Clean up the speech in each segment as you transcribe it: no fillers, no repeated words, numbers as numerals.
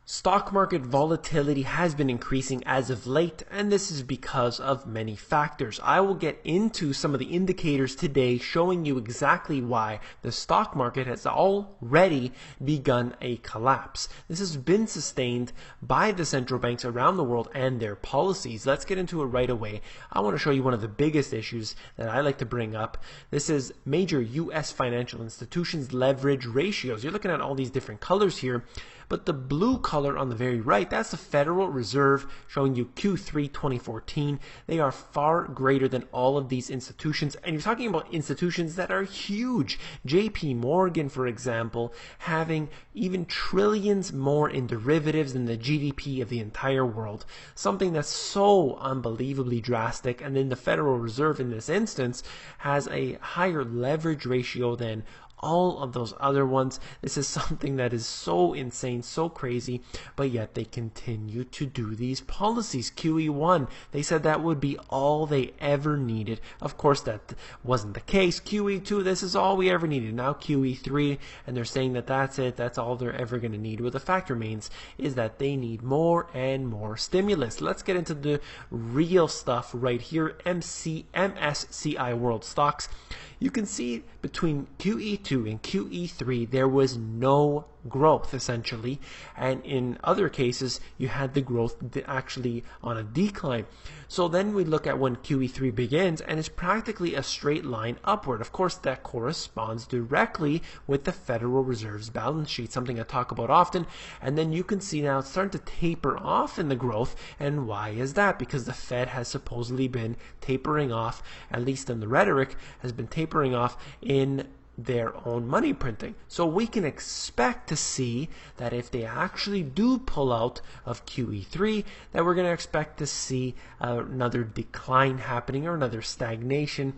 Stock market volatility has been increasing as of late, and this is because of many factors. I will get into some of the indicators today showing you exactly why the stock market has already begun a collapse. This has been sustained by the central banks around the world and their policies. Let's get into it right away. I want to show you one of the biggest issues that I like to bring up. This is major U.S. financial institutions' leverage ratios. You're looking at all these different colors here, but the blue color on the very right, that's the Federal Reserve showing you Q3 2014. They are far greater than all of these institutions, and you're talking about institutions that are huge. JP Morgan, for example, having even trillions more in derivatives than the GDP of the entire world. Something that's so unbelievably drastic. And then the Federal Reserve in this instance has a higher leverage ratio than all of those other ones. This is something that is so insane, so crazy, but yet they continue to do these policies. QE1, they said that would be all they ever needed. Of course, that wasn't the case. QE2, this is all we ever needed. Now QE3, and they're saying that that's it, that's all they're ever going to need. Well, the fact remains is that they need more and more stimulus. Let's get into the real stuff right here. MSCI World Stocks. You can see between QE2 and QE3 there was no growth essentially, and in other cases you had the growth actually on a decline. So then we look at when QE3 begins, and it's practically a straight line upward. Of course, that corresponds directly with the Federal Reserve's balance sheet, something I talk about often. And then you can see now it's starting to taper off in the growth. And why is that? Because the Fed has supposedly been tapering off, at least in the rhetoric, has been tapering off in their own money printing. So we can expect to see that if they actually do pull out of QE3, that we're going to expect to see another decline happening or another stagnation.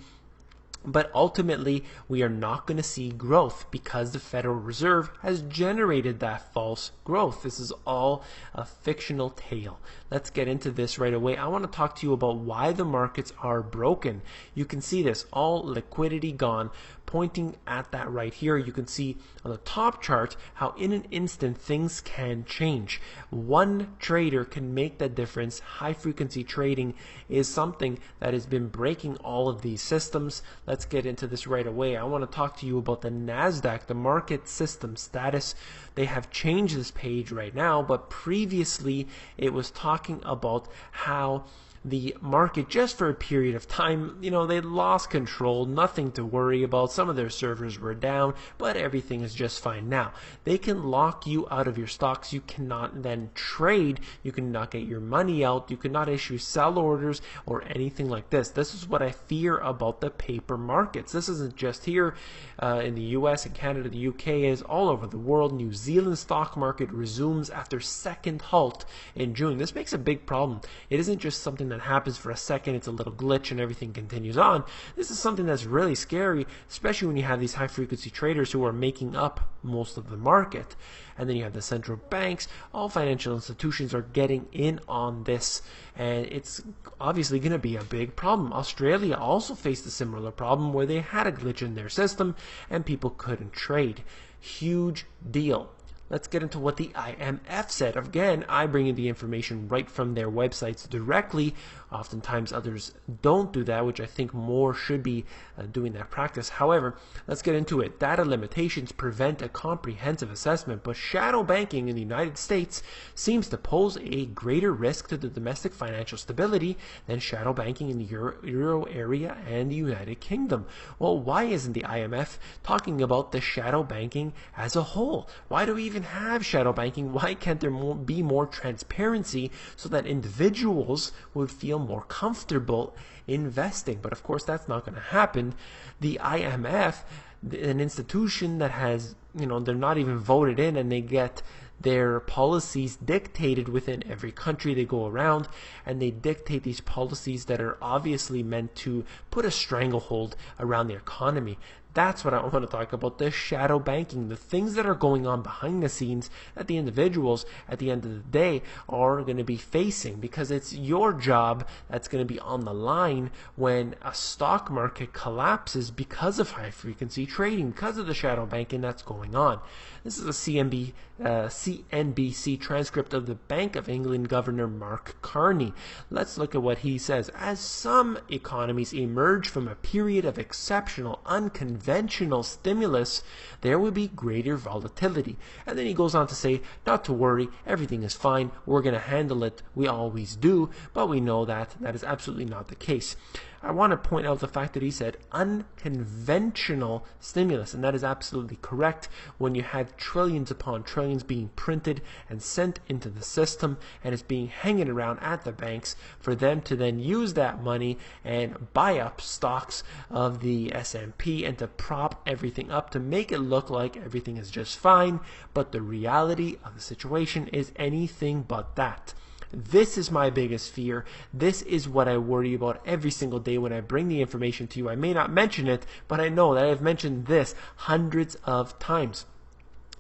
But ultimately, we are not going to see growth because the Federal Reserve has generated that false growth. This is all a fictional tale. Let's get into this right away. I want to talk to you about why the markets are broken. You can see this, all liquidity gone. Pointing at that right here, you can see on the top chart how in an instant things can change. One trader can make that difference. High frequency trading is something that has been breaking all of these systems. Let's get into this right away. I want to talk to you about the NASDAQ, the market system status. They have changed this page right now, but previously it was talking about how the market, just for a period of time, they lost control, nothing to worry about. Some of their servers were down, but everything is just fine now. They can lock you out of your stocks. You cannot then trade. You cannot get your money out. You cannot issue sell orders or anything like this. This is what I fear about the paper markets. This isn't just here in the US and Canada. The UK is all over the world. New Zealand stock market resumes after second halt in June. This makes a big problem. It isn't just something that happens for a second, it's a little glitch and everything continues on. This is something that's really scary, especially when you have these high frequency traders who are making up most of the market. And then you have the central banks. All financial institutions are getting in on this, and it's obviously going to be a big problem. Australia also faced a similar problem where they had a glitch in their system and people couldn't trade. Huge deal. Let's get into what the IMF said. Again, I bring you the information right from their websites directly. Oftentimes others don't do that, which I think more should be doing that practice. However, let's get into it. Data limitations prevent a comprehensive assessment, but shadow banking in the United States seems to pose a greater risk to the domestic financial stability than shadow banking in the Euro area and the United Kingdom. Well, why isn't the IMF talking about the shadow banking as a whole? Why do we even have shadow banking? Why can't there be more transparency so that individuals would feel more comfortable investing? But of course that's not going to happen. The IMF, an institution that has, they're not even voted in, and they get their policies dictated within every country they go around, and they dictate these policies that are obviously meant to put a stranglehold around the economy. That's what I want to talk about, the shadow banking, the things that are going on behind the scenes that the individuals at the end of the day are going to be facing, because it's your job that's going to be on the line when a stock market collapses because of high frequency trading, because of the shadow banking that's going on. This is a CNBC transcript of the Bank of England Governor Mark Carney. Let's look at what he says. As some economies emerge from a period of exceptional, unconventional stimulus, there will be greater volatility. And then he goes on to say, not to worry, everything is fine, we're going to handle it, we always do, but we know that that is absolutely not the case. I want to point out the fact that he said unconventional stimulus, and that is absolutely correct. When you have trillions upon trillions being printed and sent into the system, and it's being hanging around at the banks for them to then use that money and buy up stocks of the S&P and to prop everything up to make it look like everything is just fine, but the reality of the situation is anything but that. This is my biggest fear. This is what I worry about every single day when I bring the information to you. I may not mention it, but I know that I've mentioned this hundreds of times.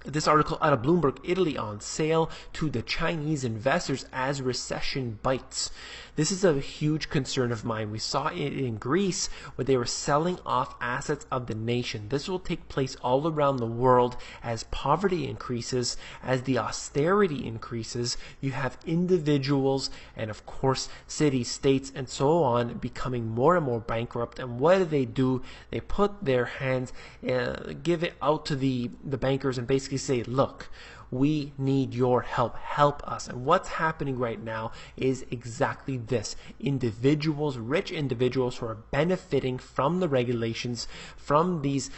This article out of Bloomberg, Italy, on sale to the Chinese investors as recession bites. This is a huge concern of mine. We saw it in Greece where they were selling off assets of the nation. This will take place all around the world as poverty increases, as the austerity increases. You have individuals and, of course, cities, states, and so on becoming more and more bankrupt. And what do? They put their hands, give it out to the bankers and basically say, look, we need your help. Help us. And what's happening right now is exactly this. Individuals, rich individuals who are benefiting from the regulations, from these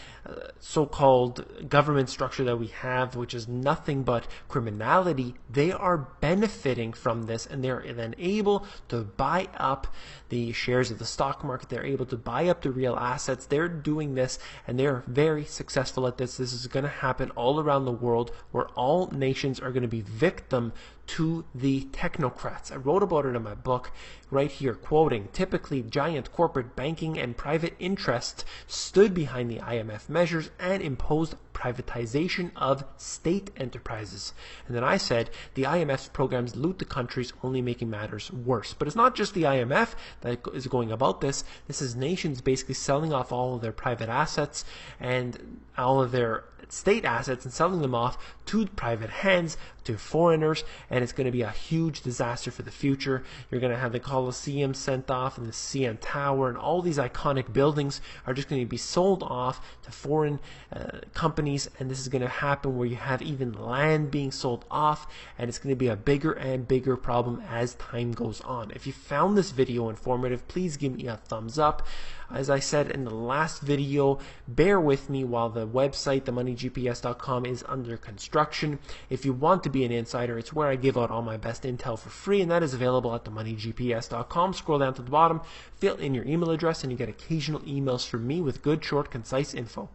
so-called government structure that we have, which is nothing but criminality, they are benefiting from this, and they're then able to buy up the shares of the stock market. They're able to buy up the real assets. They're doing this, and they're very successful at this. This is going to happen all around the world, where all nations are going to be victim to the technocrats. I wrote about it in my book right here, quoting, typically giant corporate banking and private interests stood behind the IMF measures and imposed privatization of state enterprises. And then I said the IMF's programs loot the countries, only making matters worse. But it's not just the IMF that is going about this. This is nations basically selling off all of their private assets and all of their state assets and selling them off to private hands, to foreigners, and it's going to be a huge disaster for the future. You're going to have the Colosseum sent off and the CN Tower, and all these iconic buildings are just going to be sold off to foreign companies, and this is going to happen where you have even land being sold off, and it's going to be a bigger and bigger problem as time goes on. If you found this video informative, please give me a thumbs up. As I said in the last video, bear with me while the website, themoneygps.com, is under construction. If you want to be an insider, it's where I give out all my best intel for free, and that is available at themoneygps.com. Scroll down to the bottom, fill in your email address, and you get occasional emails from me with good, short, concise info.